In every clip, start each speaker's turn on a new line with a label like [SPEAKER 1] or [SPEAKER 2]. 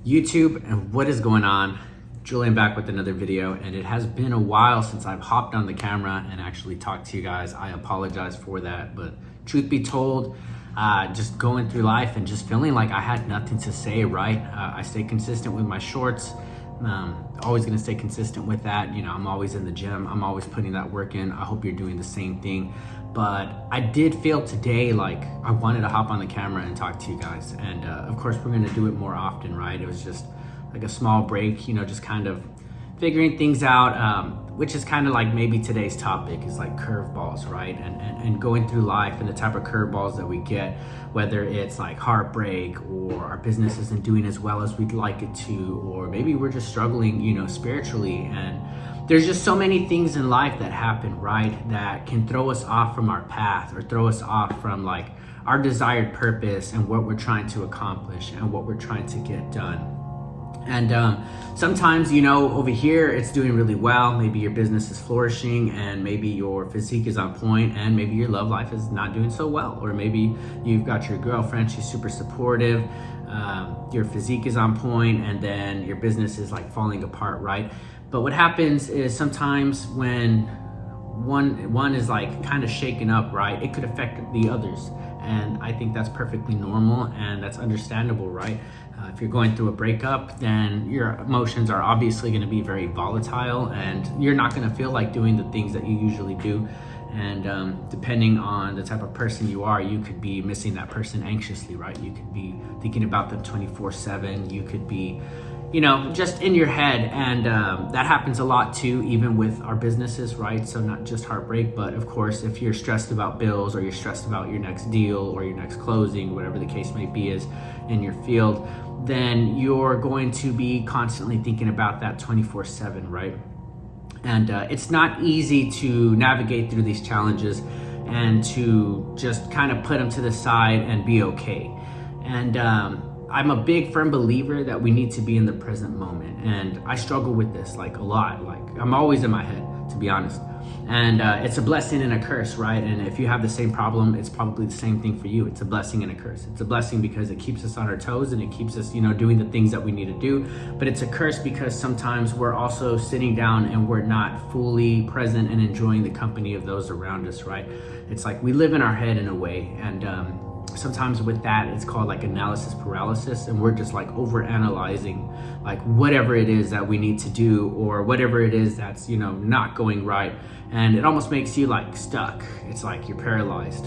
[SPEAKER 1] YouTube, and what is going on? Julian back with another video, and it has been a while since I've hopped on the camera and actually talked to you guys. I apologize for that, but truth be told, just going through life and just feeling like I had nothing to say, right? I stay consistent with my shorts. Always gonna stay consistent with that. You know, I'm always in the gym. I'm always putting that work in. I hope you're doing the same thing. But I did feel today like I wanted to hop on the camera and talk to you guys. And of course, we're gonna do it more often, right? It was just like a small break, you know, just kind of figuring things out, which is kind of like maybe today's topic is like curveballs, right? And going through life and the type of curveballs that we get, whether it's like heartbreak or our business isn't doing as well as we'd like it to, or maybe we're just struggling, you know, spiritually. And there's just so many things in life that happen, right? That can throw us off from our path or throw us off from like our desired purpose and what we're trying to accomplish and what we're trying to get done. And sometimes, you know, over here it's doing really well. Maybe your business is flourishing and maybe your physique is on point and maybe your love life is not doing so well. Or maybe you've got your girlfriend, she's super supportive, your physique is on point, and then your business is like falling apart, right? But what happens is sometimes when one is like kind of shaken up, right, it could affect the others. And I think that's perfectly normal and that's understandable, right? If you're going through a breakup, then your emotions are obviously going to be very volatile and you're not going to feel like doing the things that you usually do. And depending on the type of person you are, you could be missing that person anxiously, right? You could be thinking about them 24/7. You could be, you know, just in your head. And that happens a lot too, even with our businesses, right? So not just heartbreak, but of course, if you're stressed about bills or you're stressed about your next deal or your next closing, whatever the case may be is in your field, then you're going to be constantly thinking about that 24/7, right? And it's not easy to navigate through these challenges and to just kind of put them to the side and be okay. And I'm a big firm believer that we need to be in the present moment. And I struggle with this like a lot. Like I'm always in my head, to be honest. And it's a blessing and a curse, right? And if you have the same problem, it's probably the same thing for you. It's a blessing and a curse. It's a blessing because it keeps us on our toes and it keeps us, you know, doing the things that we need to do. But it's a curse because sometimes we're also sitting down and we're not fully present and enjoying the company of those around us, right? It's like we live in our head in a way. And sometimes with that, it's called like analysis paralysis, and we're just like over analyzing like whatever it is that we need to do or whatever it is that's, you know, not going right. And it almost makes you like stuck. It's like you're paralyzed.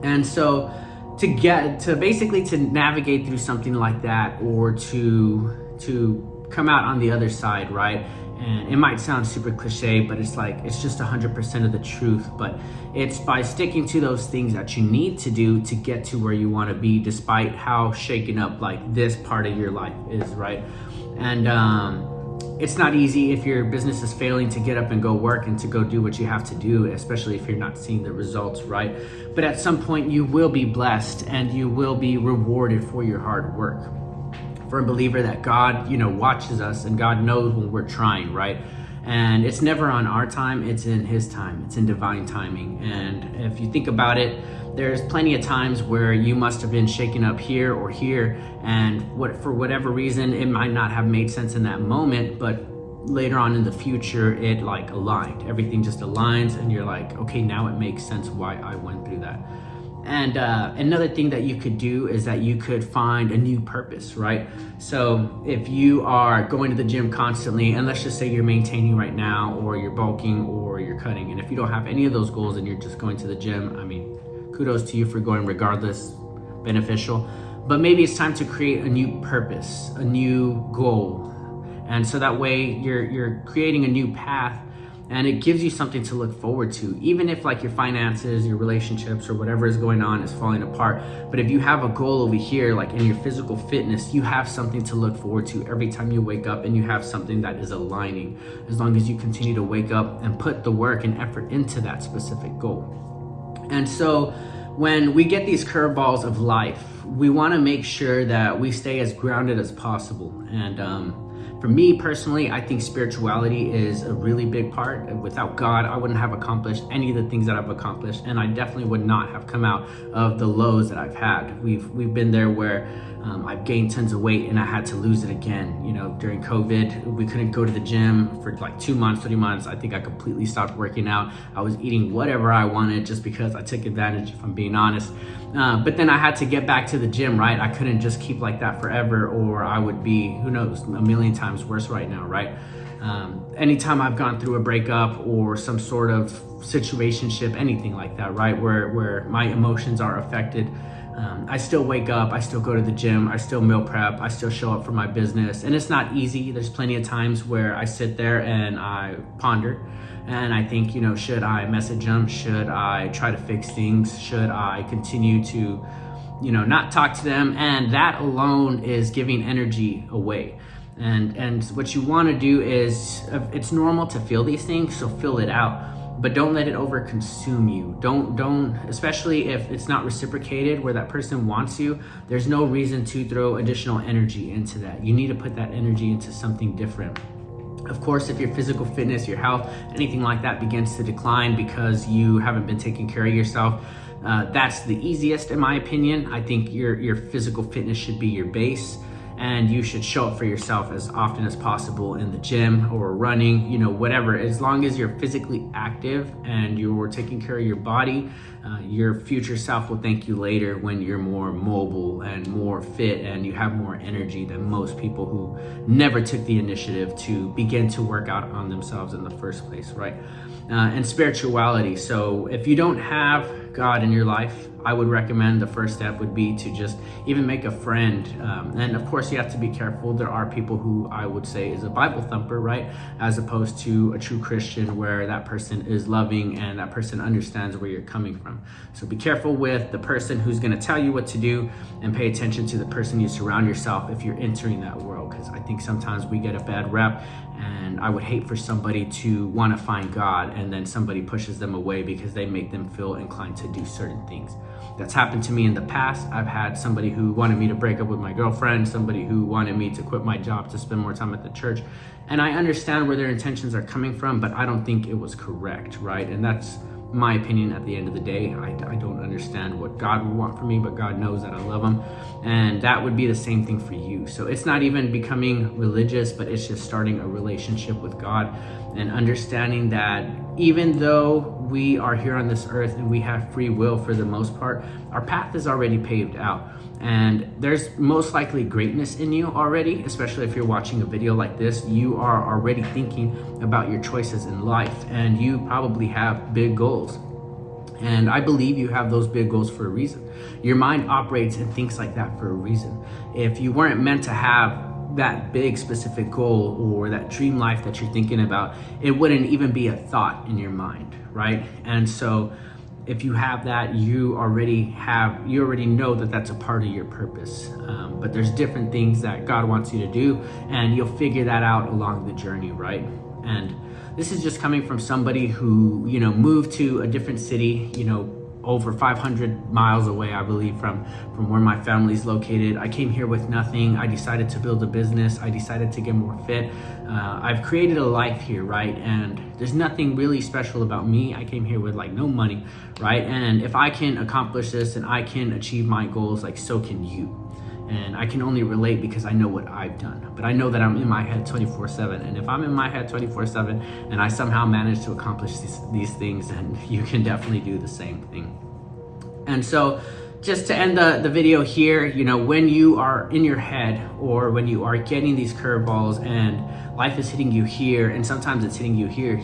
[SPEAKER 1] And so to basically navigate through something like that, or to come out on the other side, right? And it might sound super cliche, but it's like, it's just 100% of the truth. But it's by sticking to those things that you need to do to get to where you want to be, despite how shaken up like this part of your life is, right? And it's not easy if your business is failing to get up and go work and to go do what you have to do, especially if you're not seeing the results, right? But at some point you will be blessed and you will be rewarded for your hard work. Firm believer that God, you know, watches us and God knows when we're trying, right? And it's never on our time, it's in His time, it's in divine timing. And if you think about it, there's plenty of times where you must have been shaken up here or here, and for whatever reason, it might not have made sense in that moment, but later on in the future, it like aligned. Everything just aligns and you're like, okay, now it makes sense why I went through that. And another thing that you could do is that you could find a new purpose, right? So if you are going to the gym constantly, and let's just say you're maintaining right now, or you're bulking, or you're cutting, and if you don't have any of those goals and you're just going to the gym, I mean, kudos to you for going regardless, beneficial. But maybe it's time to create a new purpose, a new goal. And so that way you're creating a new path, and it gives you something to look forward to, even if like your finances, your relationships, or whatever is going on is falling apart. But if you have a goal over here, like in your physical fitness, you have something to look forward to every time you wake up, and you have something that is aligning as long as you continue to wake up and put the work and effort into that specific goal. And so when we get these curveballs of life, we want to make sure that we stay as grounded as possible. And for me personally, I think spirituality is a really big part. Without God, I wouldn't have accomplished any of the things that I've accomplished, and I definitely would not have come out of the lows that I've had. We've been there where I've gained tons of weight and I had to lose it again. You know, during COVID, we couldn't go to the gym for like 2 months, 3 months. I think I completely stopped working out. I was eating whatever I wanted just because I took advantage, if I'm being honest. But then I had to get back to the gym, right? I couldn't just keep like that forever, or I would be, who knows, a million times worse right now, right? Anytime I've gone through a breakup or some sort of situationship, anything like that, right? Where my emotions are affected, I still wake up, I still go to the gym, I still meal prep, I still show up for my business. And it's not easy. There's plenty of times where I sit there and I ponder and I think, you know, should I message them? Should I try to fix things? Should I continue to, you know, not talk to them? And that alone is giving energy away. And what you want to do is, it's normal to feel these things, so feel it out. But don't let it over consume you. Don't, especially if it's not reciprocated where that person wants you, there's no reason to throw additional energy into that. You need to put that energy into something different. Of course, if your physical fitness, your health, anything like that begins to decline because you haven't been taking care of yourself, that's the easiest in my opinion. I think your physical fitness should be your base. And you should show up for yourself as often as possible in the gym or running, you know, whatever. As long as you're physically active and you're taking care of your body, your future self will thank you later when you're more mobile and more fit and you have more energy than most people who never took the initiative to begin to work out on themselves in the first place, right? And spirituality. So if you don't have God in your life, I would recommend the first step would be to just even make a friend. And of course you have to be careful. There are people who I would say is a Bible thumper, right? As opposed to a true Christian where that person is loving and that person understands where you're coming from. So be careful with the person who's going to tell you what to do, and pay attention to the person you surround yourself if you're entering that world. Because I think sometimes we get a bad rep, and I would hate for somebody to want to find God and then somebody pushes them away because they make them feel inclined to do certain things. That's happened to me in the past. I've had somebody who wanted me to break up with my girlfriend, somebody who wanted me to quit my job to spend more time at the church. And I understand where their intentions are coming from, but I don't think it was correct, right? And that's my opinion at the end of the day. I don't understand what God would want from me, but God knows that I love him. And that would be the same thing for you. So it's not even becoming religious, but it's just starting a relationship with God and understanding that even though we are here on this earth and we have free will for the most part, our path is already paved out. And there's most likely greatness in you already, especially if you're watching a video like this. You are already thinking about your choices in life, and you probably have big goals. And I believe you have those big goals for a reason. Your mind operates and thinks like that for a reason. If you weren't meant to have that big specific goal or that dream life that you're thinking about, it wouldn't even be a thought in your mind, right? And so if you have that, you already know that that's a part of your purpose. But there's different things that God wants you to do, and you'll figure that out along the journey, right? And this is just coming from somebody who, you know, moved to a different city, you know, over 500 miles away, I believe, from where my family's located. I came here with nothing. I decided to build a business. I decided to get more fit. I've created a life here, right? And there's nothing really special about me. I came here with like no money, right? And if I can accomplish this and I can achieve my goals, like so can you. And I can only relate because I know what I've done. But I know that I'm in my head 24/7. And if I'm in my head 24/7 and I somehow manage to accomplish these things, then you can definitely do the same thing. And so just to end the video here, you know, when you are in your head or when you are getting these curveballs and life is hitting you here, and sometimes it's hitting you here,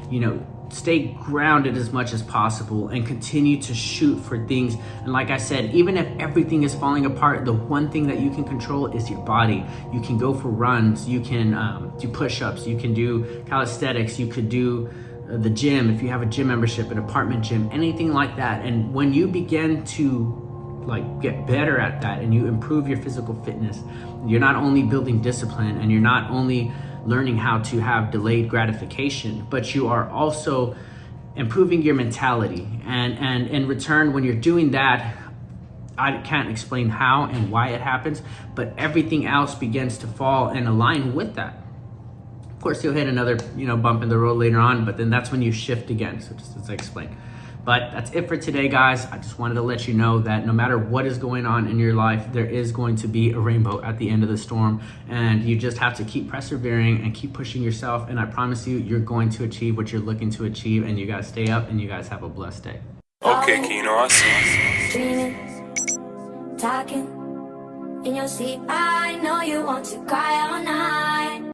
[SPEAKER 1] you know, stay grounded as much as possible and continue to shoot for things. And like I said, even if everything is falling apart, the one thing that you can control is your body. You can go for runs, you can do push-ups, you can do calisthenics, you could do the gym if you have a gym membership, an apartment gym, anything like that. And when you begin to like get better at that and you improve your physical fitness, you're not only building discipline and you're not only learning how to have delayed gratification, but you are also improving your mentality. And in return, when you're doing that, I can't explain how and why it happens, but everything else begins to fall and align with that. Of course, you'll hit another, you know, bump in the road later on, but then that's when you shift again. So just as I explained. But that's it for today, guys. I just wanted to let you know that no matter what is going on in your life, there is going to be a rainbow at the end of the storm, and you just have to keep persevering and keep pushing yourself. And I promise you, you're going to achieve what you're looking to achieve, and you guys stay up and you guys have a blessed day.
[SPEAKER 2] Okay, Keno, I see.
[SPEAKER 3] Dreaming, talking in your sleep. I know you want to cry all night.